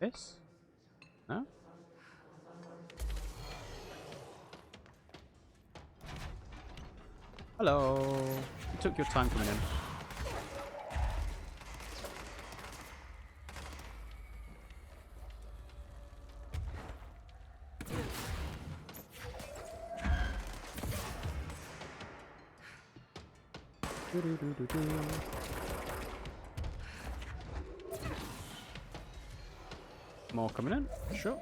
This? No? Hello. You took your time coming in. More coming in, sure.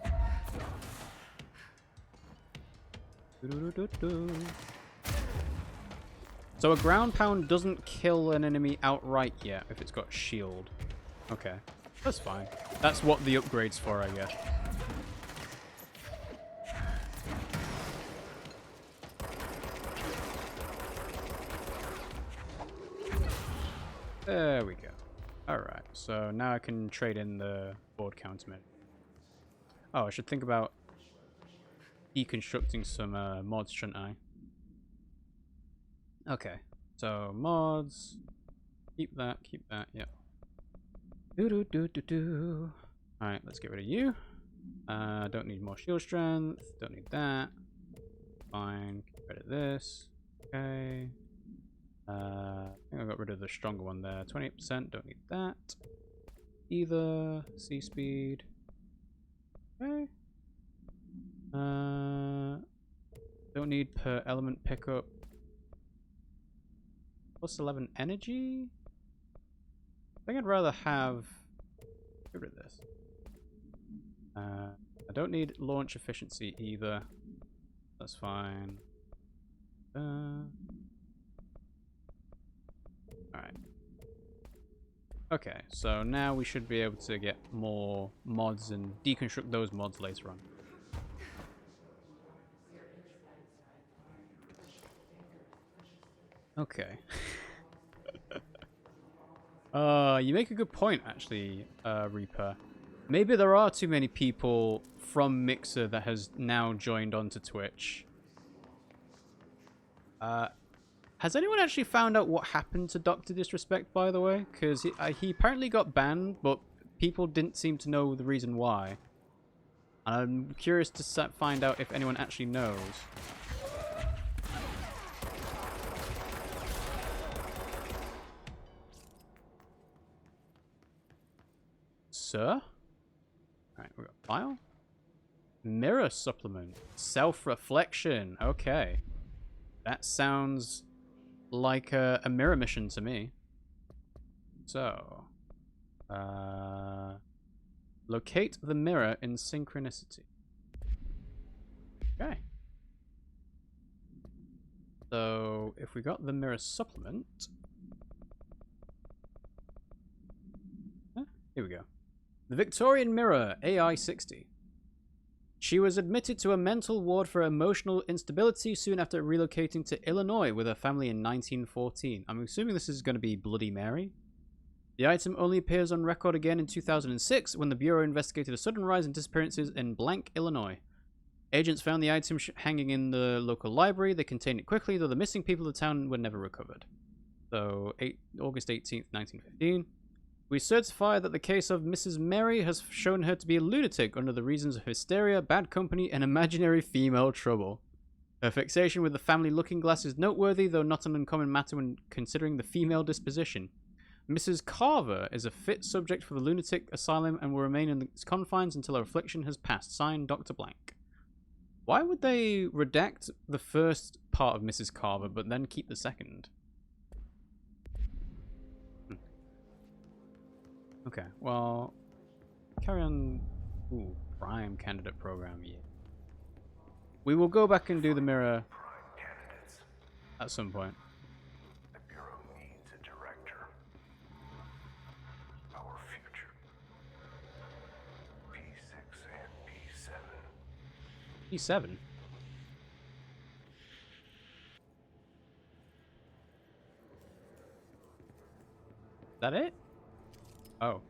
So a ground pound doesn't kill an enemy outright yet if it's got shield. Okay, that's fine. That's what the upgrade's for, I guess. There we go. Alright, so now I can trade in the board countermeasure. Oh, I should think about deconstructing some mods, shouldn't I? Okay, so mods. Keep that, yep. Alright, let's get rid of you. Don't need more shield strength, don't need that. Fine, get rid of this. Okay. I think I got rid of the stronger one there. 28%, don't need that. Either. C speed. Okay. Don't need per element pickup. Plus 11 energy? I think I'd rather have... Get rid of this. I don't need launch efficiency either. That's fine. Alright. Okay, so now we should be able to get more mods and deconstruct those mods later on. Okay. You make a good point, actually, Reaper. Maybe there are too many people from Mixer that has now joined onto Twitch. Has anyone actually found out what happened to Dr. Disrespect, by the way? Because he apparently got banned, but people didn't seem to know the reason why. And I'm curious to find out if anyone actually knows. Sir? Alright, we got file. Mirror supplement. Self-reflection. Okay. That sounds like a mirror mission to me. So, locate the mirror in synchronicity. Okay. So, if we got the mirror supplement... Here we go. The Victorian Mirror, AI 60. She was admitted to a mental ward for emotional instability soon after relocating to Illinois with her family in 1914. I'm assuming this is going to be Bloody Mary. The item only appears on record again in 2006 when the Bureau investigated a sudden rise in disappearances in Blank, Illinois. Agents found the item hanging in the local library. They contained it quickly, though the missing people of the town were never recovered. So, August 18th, 1915. We certify that the case of Mrs. Mary has shown her to be a lunatic under the reasons of hysteria, bad company, and imaginary female trouble. Her fixation with the family looking glass is noteworthy, though not an uncommon matter when considering the female disposition. Mrs. Carver is a fit subject for the lunatic asylum and will remain in its confines until her affliction has passed. Signed, Dr. Blank. Why would they redact the first part of Mrs. Carver, but then keep the second? Okay, well, carry on. Ooh, prime candidate program, yeah. We will go back and do the mirror at some point. The Bureau needs a director. Our future. P6 and P7. P7? Is that it? Oh.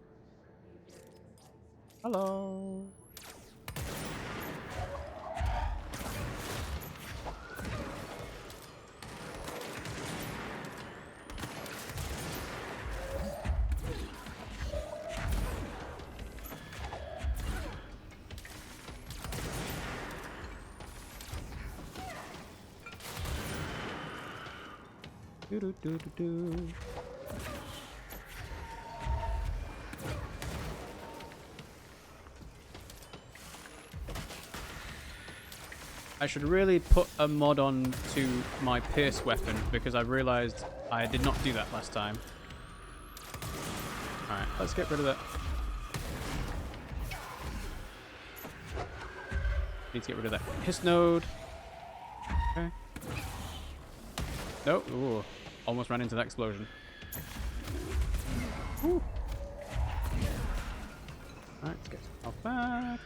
Hello. Do-do-do-do-do. I should really put a mod on to my pierce weapon because I realized I did not do that last time. Alright, let's get rid of that. Need to get rid of that hiss node. Okay. Nope. Ooh. Almost ran into that explosion. Woo. Alright, let's get off back.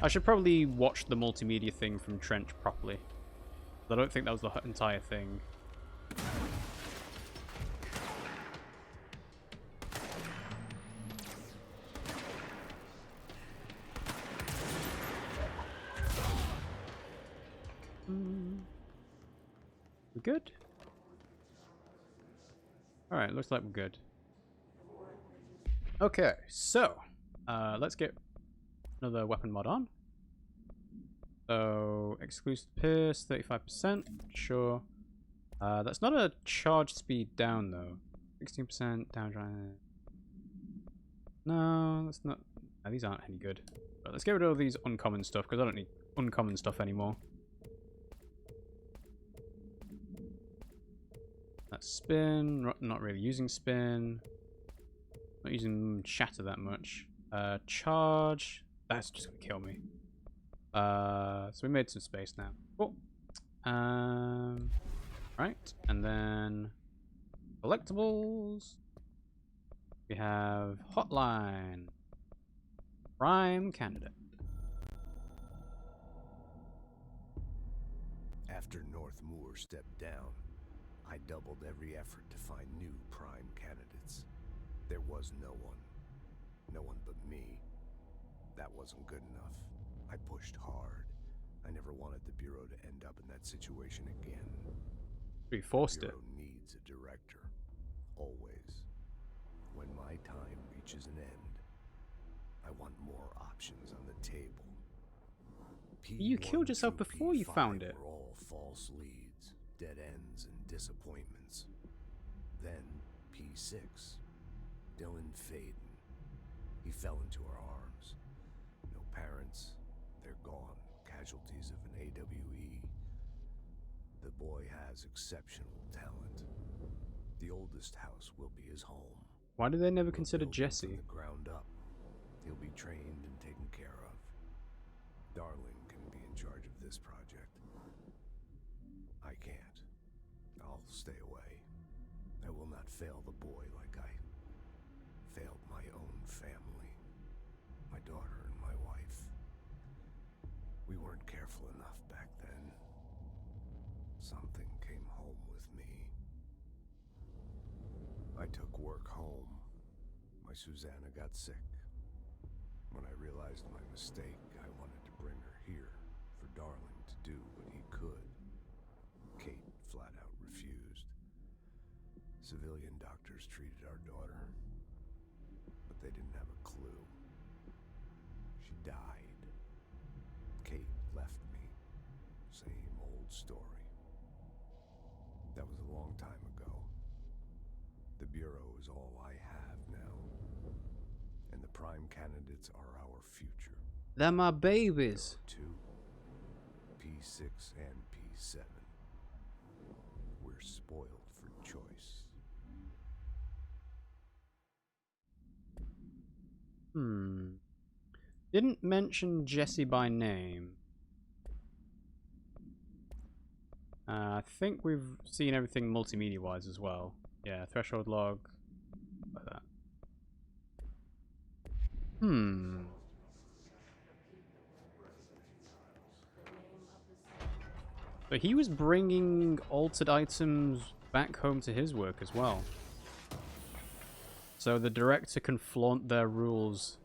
I should probably watch the multimedia thing from Trench properly. I don't think that was the entire thing. We good? Alright, looks like we're good. Okay, so let's get another weapon mod on. So exclusive pierce, 35%, sure. That's not a charge speed down though. 16% down drive. No, that's not. No, these aren't any good. But let's get rid of all these uncommon stuff because I don't need uncommon stuff anymore. That's spin. Not really using spin. Not using shatter that much. Charge. That's just gonna kill me. So we made some space now. Cool. Right, and then collectibles. We have hotline. Prime candidate. After North Moore stepped down, I doubled every effort to find new prime candidates. There was no one. No one but me. That wasn't good enough. I pushed hard. I never wanted the Bureau to end up in that situation again. We forced it. The Bureau needs a director. Always. When my time reaches an end, I want more options on the table. You killed yourself before you found it. Were all false leads, dead ends, and disappointments. Then P6, Dylan Faden. He fell into our arms. No parents, they're gone. Casualties of an AWE. The boy has exceptional talent. The oldest house will be his home. Why did they never We'll consider build him Jesse? from the ground up. He'll be trained and taken care of. Darling can be in charge of this project. I can't. I'll stay away. I will not fail the boy like I failed my own family. My daughter and my wife. We weren't careful enough back then. Something came home with me. I took work home. My Susanna got sick. When I realized my mistake, I wanted to bring her here for Darling to do what he could. Kate flat out refused. Civilian doctors treated our daughter, but they didn't have a clue. She died. Kate left me. Same old story. That was a long time ago. The Bureau is all I have now. And the prime candidates are our future. They're my babies. 2, P6 and P7. We're spoiled for choice. Didn't mention Jesse by name. I think we've seen everything multimedia wise as well. Yeah, threshold log. Like that. But he was bringing altered items back home to his work as well. So the director can flaunt their rules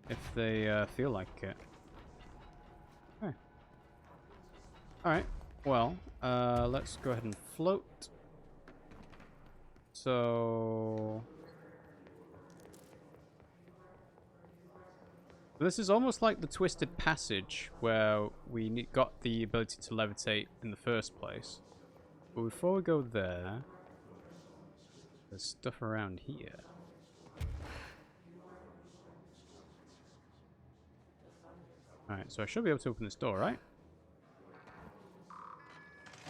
if they feel like it. Okay. Alright, well, let's go ahead and float. So This is almost like the Twisted Passage, where we got the ability to levitate in the first place. But before we go there, there's stuff around here. Alright, so I should be able to open this door, right?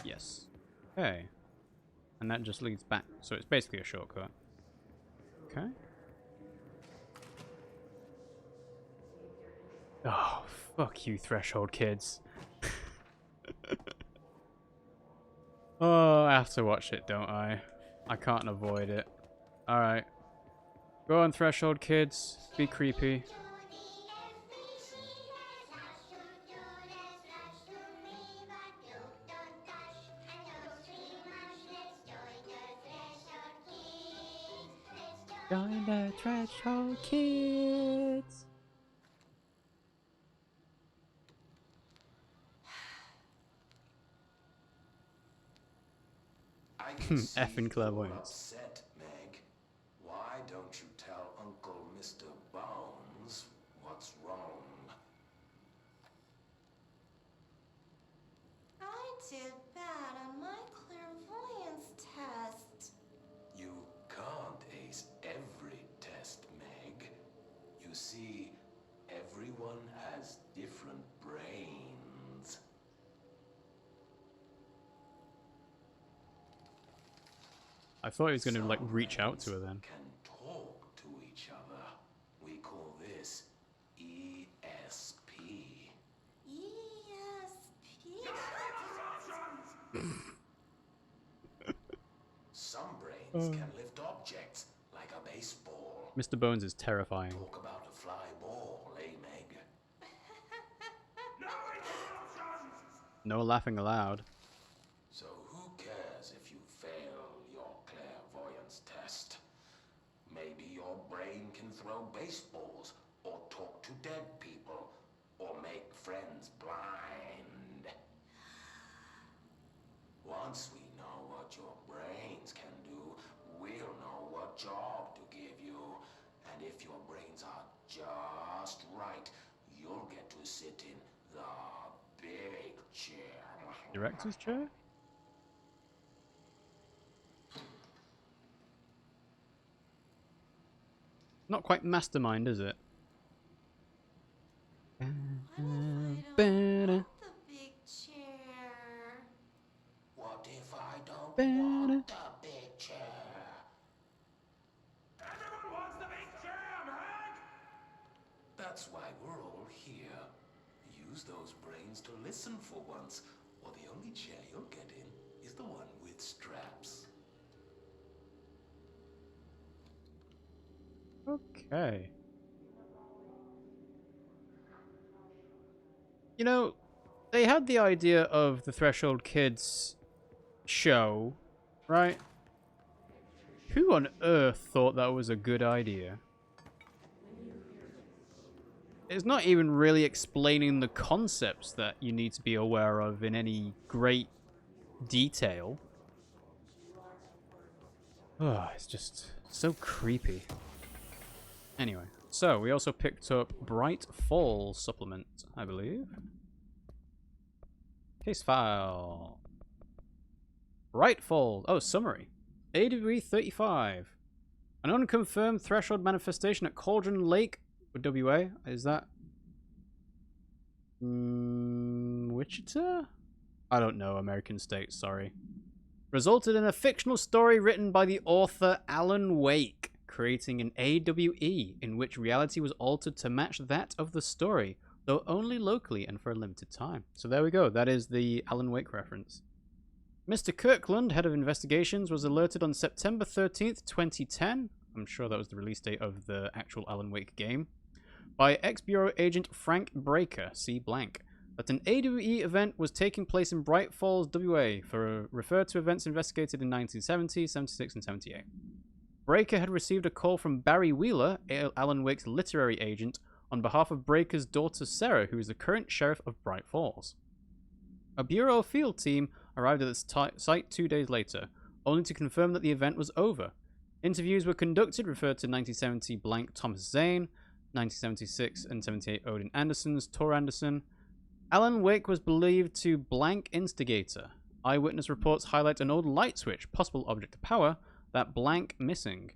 Yes. Okay. And that just leads back, so it's basically a shortcut. Okay. Oh, fuck you, Threshold kids. Oh, I have to watch it, don't I? I can't avoid it. Alright. Go on, Threshold kids. Be creepy. Join the Threshold kids. Effing clairvoyance. Upset, Meg. Why don't you tell Uncle Mr. Bones what's wrong? I did bad on my clairvoyance test. You can't ace every test, Meg. You see, everyone has different brains. I thought he was going to like reach out to her then. Can talk to each other. We call this ESP. ESP? Some brains can lift objects like a baseball. Mr. Bones is terrifying. Talk about a fly ball, eh, Meg? No laughing aloud. So who cares if you fail your clairvoyance test? Maybe your brain can throw baseballs, or talk to dead people, or make friends blind. Once we know what your brains can do, we'll know what job to give you. And if your brains are just right, you'll get to sit in the big chair. Director's chair? Not quite mastermind, is it? What if I don't want the big chair? What if I don't want the big chair? Everyone wants the big chair, Meg! That's why we're all here. Use those brains to listen for once, or the only chair you'll get in is the one with straps. Okay. You know, they had the idea of the Threshold Kids show, right? Who on earth thought that was a good idea? It's not even really explaining the concepts that you need to be aware of in any great detail. Oh, it's just so creepy. Anyway, so we also picked up Bright Falls supplement, I believe. Case file. Bright Falls. Oh, summary. AWE 35. An unconfirmed threshold manifestation at Cauldron Lake, WA. Is that Wichita? I don't know. American states. Sorry. Resulted in a fictional story written by the author Alan Wake, creating an AWE in which reality was altered to match that of the story, though only locally and for a limited time. So there we go. That is the Alan Wake reference. Mr. Kirkland, head of investigations, was alerted on September 13th, 2010. I'm sure that was the release date of the actual Alan Wake game. By ex-Bureau agent Frank Breaker, C. Blank, that an AWE event was taking place in Bright Falls, WA, referred to events investigated in 1970, 76, and 78. Breaker had received a call from Barry Wheeler, Alan Wake's literary agent, on behalf of Breaker's daughter Sarah, who is the current sheriff of Bright Falls. A Bureau field team arrived at the site 2 days later, only to confirm that the event was over. Interviews were conducted, referred to 1970 blank Thomas Zane, 1976 and 78 Odin Anderson's Tor Anderson. Alan Wake was believed to blank instigator. Eyewitness reports highlight an old light switch, possible object of power, that blank missing.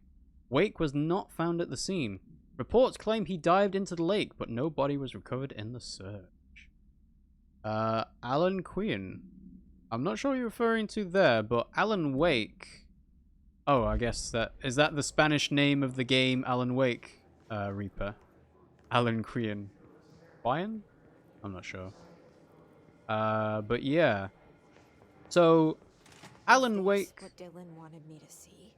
Wake was not found at the scene. Reports claim he dived into the lake, but no body was recovered in the search. Alan Quinn. I'm not sure what you're referring to there, but Alan Wake... Oh, I guess that... Is that the Spanish name of the game, Alan Wake, Reaper? Alan Quinn. Quinn? I'm not sure. But yeah. So, Alan Wake... What Dylan wanted me to see.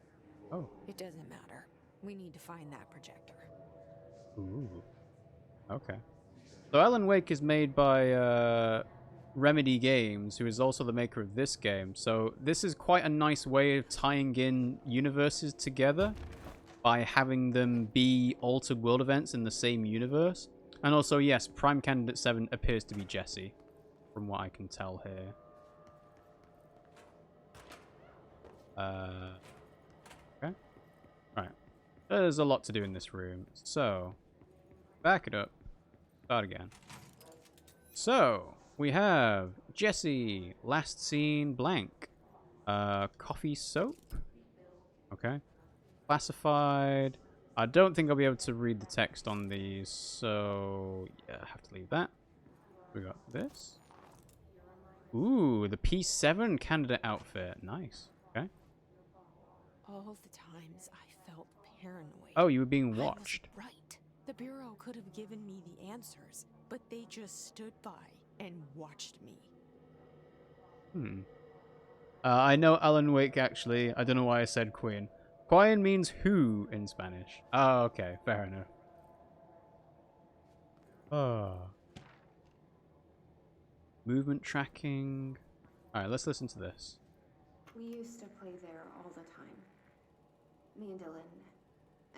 Oh. It doesn't matter. We need to find that projector. Ooh. Okay. So Alan Wake is made by Remedy Games, who is also the maker of this game. So this is quite a nice way of tying in universes together by having them be altered world events in the same universe. And also, yes, Prime Candidate 7 appears to be Jesse, from what I can tell here. Okay. Right. There's a lot to do in this room. So, back it up. Start again. So, we have Jesse, last seen blank. Coffee soap. Okay. Classified. I don't think I'll be able to read the text on these, so yeah, I have to leave that. We got this. Ooh, the P7 candidate outfit. Nice. Okay. All the times I felt paranoid. Oh, you were being watched. I was right. The Bureau could have given me the answers, but they just stood by and watched me. I know Alan Wake, actually. I don't know why I said Queen. Queen means who in Spanish. Oh, okay. Fair enough. Oh. Movement tracking. Alright, let's listen to this. We used to play there all the time. Me and Dylan,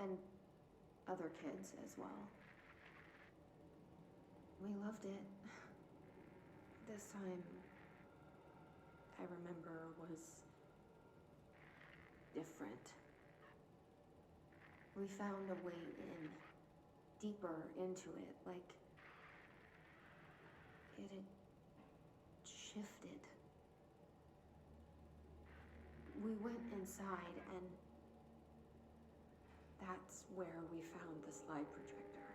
and other kids as well. We loved it. This time, I remember, was different. We found a way in, deeper into it, like it had shifted. We went inside, and that's where we found the slide projector.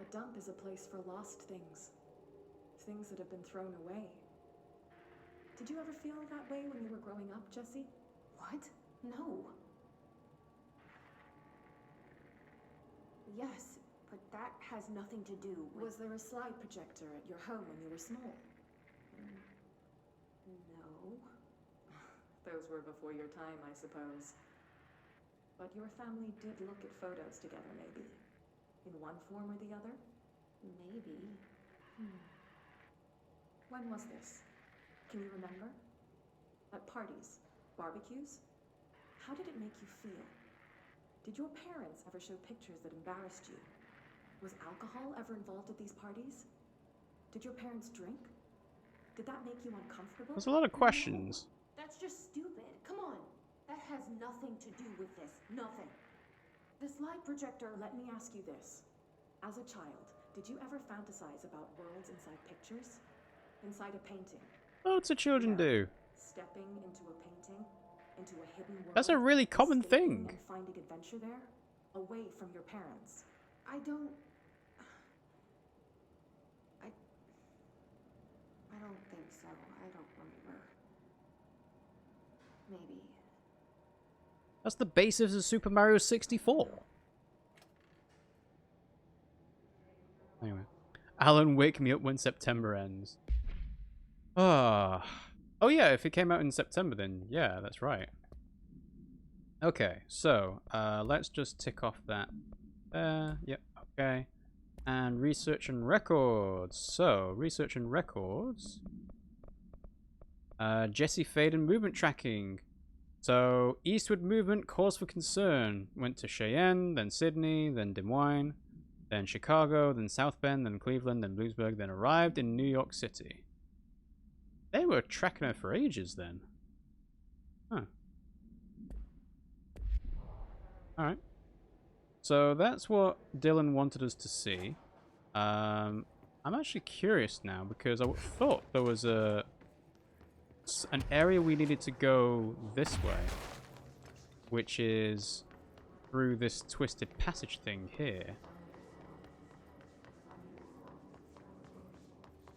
A dump is a place for lost things. Things that have been thrown away. Did you ever feel that way when you were growing up, Jesse? What? No. Yes, but that has nothing to do with... Was there a slide projector at your home when you were small? No. Those were before your time, I suppose. But your family did look at photos together, maybe. In one form or the other? Maybe. When was this? Can you remember? At parties? Barbecues? How did it make you feel? Did your parents ever show pictures that embarrassed you? Was alcohol ever involved at these parties? Did your parents drink? Did that make you uncomfortable? There's a lot of questions. No, that's just stupid. Come on. That has nothing to do with this. Nothing. The slide projector, let me ask you this. As a child, did you ever fantasize about worlds inside pictures? Inside a painting? Lots of children do. Stepping into a painting? Into a hidden world? That's a really common escaping thing. And finding adventure there? Away from your parents? I don't think so. I don't remember. Maybe. That's the basis of Super Mario 64. Anyway. Alan, wake me up when September ends. Oh yeah, if it came out in September, then yeah, that's right. Okay, so let's just tick off that there. Yep, okay. And research and records. So, research and records. Jesse Faden movement tracking. So, eastward movement cause for concern. Went to Cheyenne, then Sydney, then Des Moines, then Chicago, then South Bend, then Cleveland, then Bluesburg, then arrived in New York City. They were tracking her for ages then. Huh. Alright. So that's what Dylan wanted us to see. I'm actually curious now because I thought there was an area we needed to go this way, which is through this twisted passage thing here.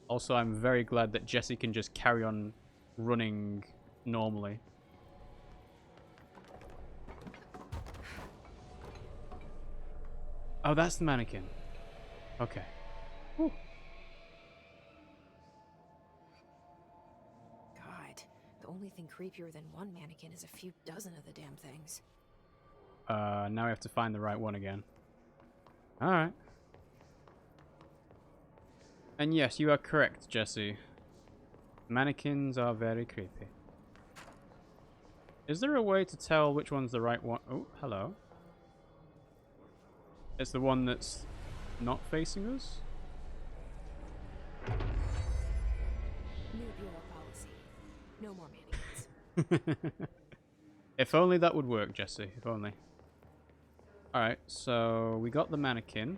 Also, I'm very glad that Jesse can just carry on running normally. Oh, that's the mannequin. Okay. Whew. God, the only thing creepier than one mannequin is a few dozen of the damn things. Now we have to find the right one again. Alright. And yes, you are correct, Jesse. Mannequins are very creepy. Is there a way to tell which one's the right one? Oh, hello. It's the one that's not facing us? New bureau policy. No more mannequins. If only that would work, Jesse. If only. Alright, so we got the mannequin.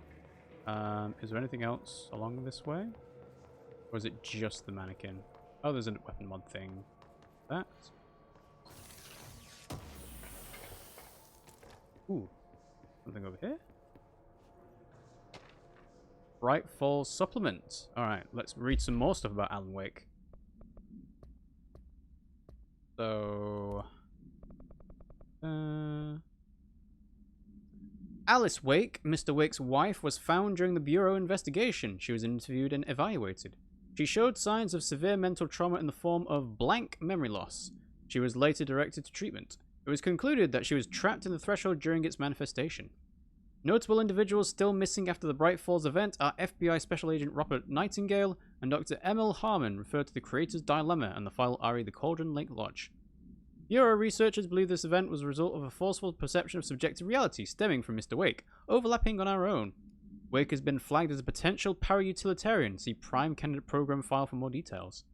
Is there anything else along this way? Or is it just the mannequin? Oh, there's a weapon mod thing. That. Ooh. Something over here? Bright Falls supplement. Alright, let's read some more stuff about Alan Wake. So... Alice Wake, Mr. Wake's wife, was found during the Bureau investigation. She was interviewed and evaluated. She showed signs of severe mental trauma in the form of blank memory loss. She was later directed to treatment. It was concluded that she was trapped in the threshold during its manifestation. Notable individuals still missing after the Bright Falls event are FBI Special Agent Robert Nightingale and Dr. Emil Harmon, referred to the Creator's Dilemma and the file RE the Cauldron Lake Lodge. Bureau researchers believe this event was a result of a forceful perception of subjective reality stemming from Mr. Wake, overlapping on our own. Wake has been flagged as a potential para-utilitarian. See Prime Candidate Program file for more details.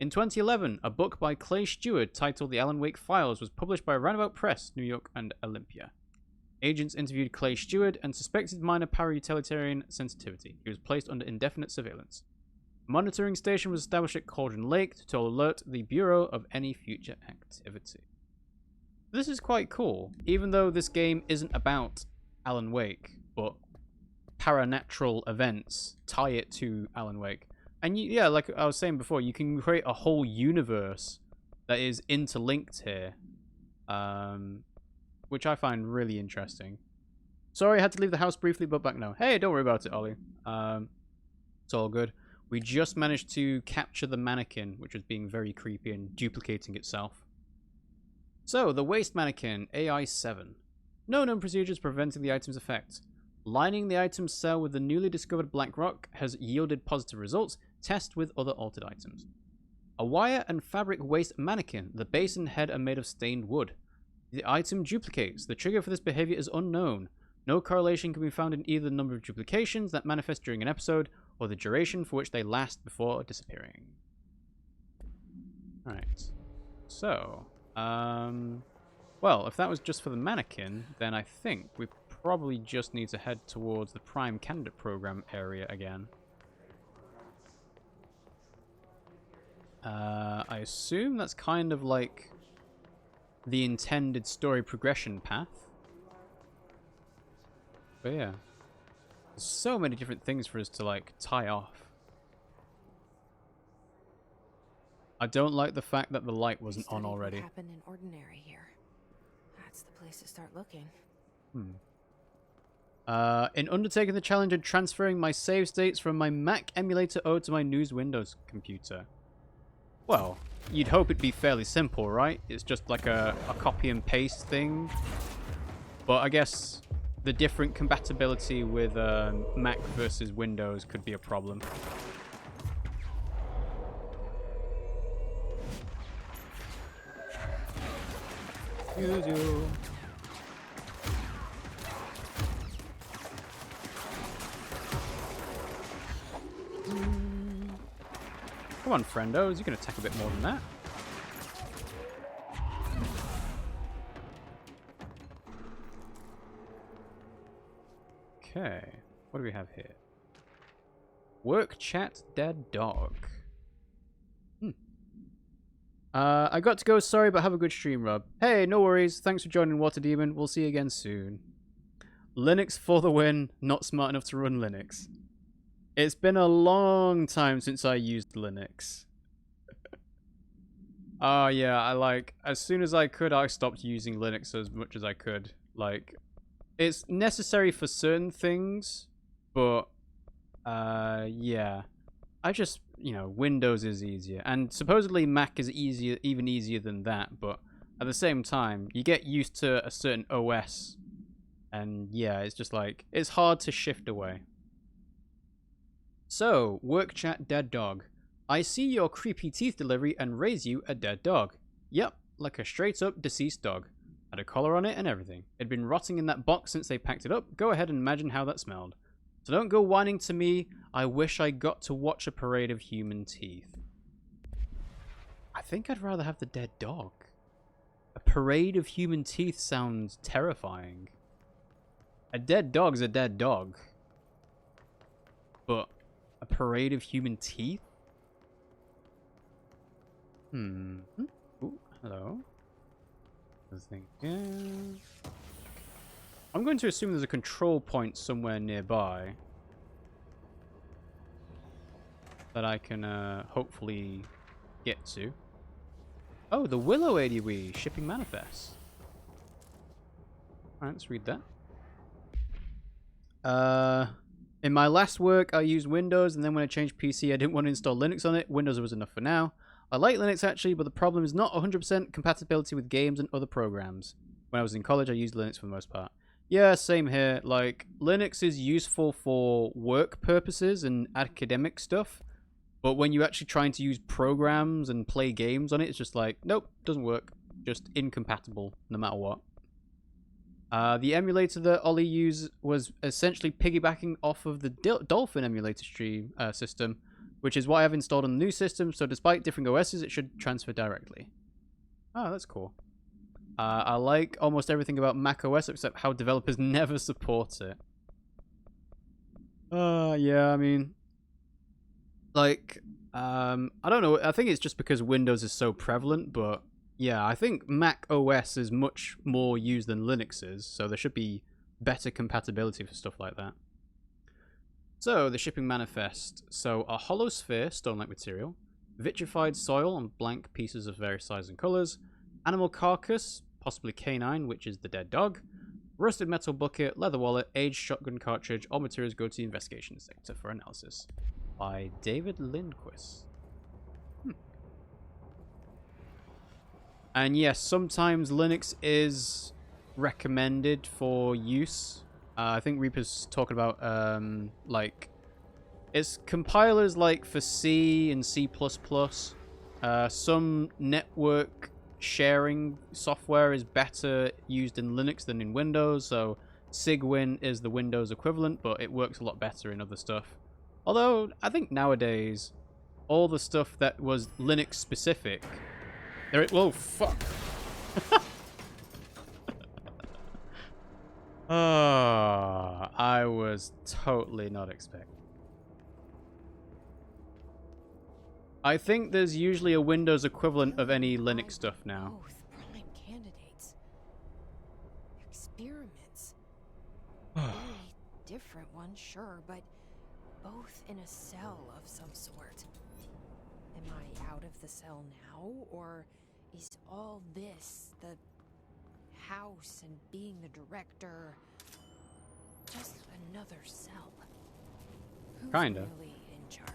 In 2011, a book by Clay Stewart titled The Alan Wake Files was published by Roundabout Press, New York and Olympia. Agents interviewed Clay Stewart and suspected minor para-utilitarian sensitivity. He was placed under indefinite surveillance. A monitoring station was established at Cauldron Lake to alert the Bureau of any future activity. This is quite cool, even though this game isn't about Alan Wake, but paranatural events tie it to Alan Wake. And yeah, like I was saying before, you can create a whole universe that is interlinked here, which I find really interesting. Sorry, I had to leave the house briefly, but back now. Hey, don't worry about it, Ollie. It's all good. We just managed to capture the mannequin, which was being very creepy and duplicating itself. So, the waste mannequin, AI-7. No known procedures preventing the item's effects. Lining the item's cell with the newly discovered black rock has yielded positive results. Test with other altered items. A wire and fabric waste mannequin. The base and head are made of stained wood. The item duplicates. The trigger for this behavior is unknown. No correlation can be found in either the number of duplications that manifest during an episode or the duration for which they last before disappearing. Alright. So, well, if that was just for the mannequin, then I think we probably just need to head towards the Prime Candidate Program area again. I assume that's kind of like the intended story progression path. But yeah. There's so many different things for us to, like, tie off. I don't like the fact that the light wasn't on already. What happened in Ordinary here? That's the place to start looking. In undertaking the challenge of transferring my save states from my Mac emulator over to my News Windows computer. Well, you'd hope it'd be fairly simple, right? It's just like a copy and paste thing. But I guess the different compatibility with Mac versus Windows could be a problem. Excuse you. Come on, friendos, you can attack a bit more than that. Okay. What do we have here? Work chat dead dog. I got to go, sorry, but have a good stream, Rob. Hey, no worries. Thanks for joining Water Demon. We'll see you again soon. Linux for the win. Not smart enough to run Linux. It's been a long time since I used Linux. Oh, yeah, as soon as I could, I stopped using Linux as much as I could. Like, it's necessary for certain things, but, yeah. I just, Windows is easier. And supposedly Mac is easier, even easier than that, but at the same time, you get used to a certain OS. And yeah, it's just like, it's hard to shift away. So, work chat dead dog. I see your creepy teeth delivery and raise you a dead dog. Yep, like a straight up deceased dog. Had a collar on it and everything. It'd been rotting in that box since they packed it up. Go ahead and imagine how that smelled. So don't go whining to me, I wish I got to watch a parade of human teeth. I think I'd rather have the dead dog. A parade of human teeth sounds terrifying. A dead dog's a dead dog. But a parade of human teeth? Ooh, hello. I'm going to assume there's a control point somewhere nearby that I can hopefully get to. Oh, the Willow ADW shipping manifest. Alright, let's read that. In my last work, I used Windows, and then when I changed PC, I didn't want to install Linux on it. Windows was enough for now. I like Linux actually, but the problem is not 100% compatibility with games and other programs. When I was in college, I used Linux for the most part. Yeah, same here. Like, Linux is useful for work purposes and academic stuff, but when you're actually trying to use programs and play games on it, it's just like, nope, doesn't work. Just incompatible, no matter what. The emulator that Ollie used was essentially piggybacking off of the Dolphin emulator system, which is what I have installed on the new system, so despite different OSs, it should transfer directly. Oh, that's cool. I like almost everything about macOS except how developers never support it. Yeah, I mean, like, I don't know. I think it's just because Windows is so prevalent, but yeah, I think Mac OS is much more used than Linux is, so there should be better compatibility for stuff like that. So, the shipping manifest. So, a hollow sphere, stone-like material, vitrified soil on blank pieces of various sizes and colors, animal carcass, possibly canine, which is the dead dog, rusted metal bucket, leather wallet, aged shotgun cartridge. All materials go to the investigation sector for analysis. By David Lindquist. And yes, sometimes Linux is recommended for use. I think Reaper's talking about, like, it's compilers like for C and C++. Some network sharing software is better used in Linux than in Windows, so Cygwin is the Windows equivalent, but it works a lot better in other stuff. Although, I think nowadays, all the stuff that was Linux specific, whoa, fuck. Oh, I was totally not expecting. I think there's usually a Windows equivalent of any Linux stuff now. Both prime candidates. Experiments. Very different ones, sure, but both in a cell of some sort. Am I out of the cell now, or is all this, the house and being the director, just another cell? Who's Kinda. really in charge?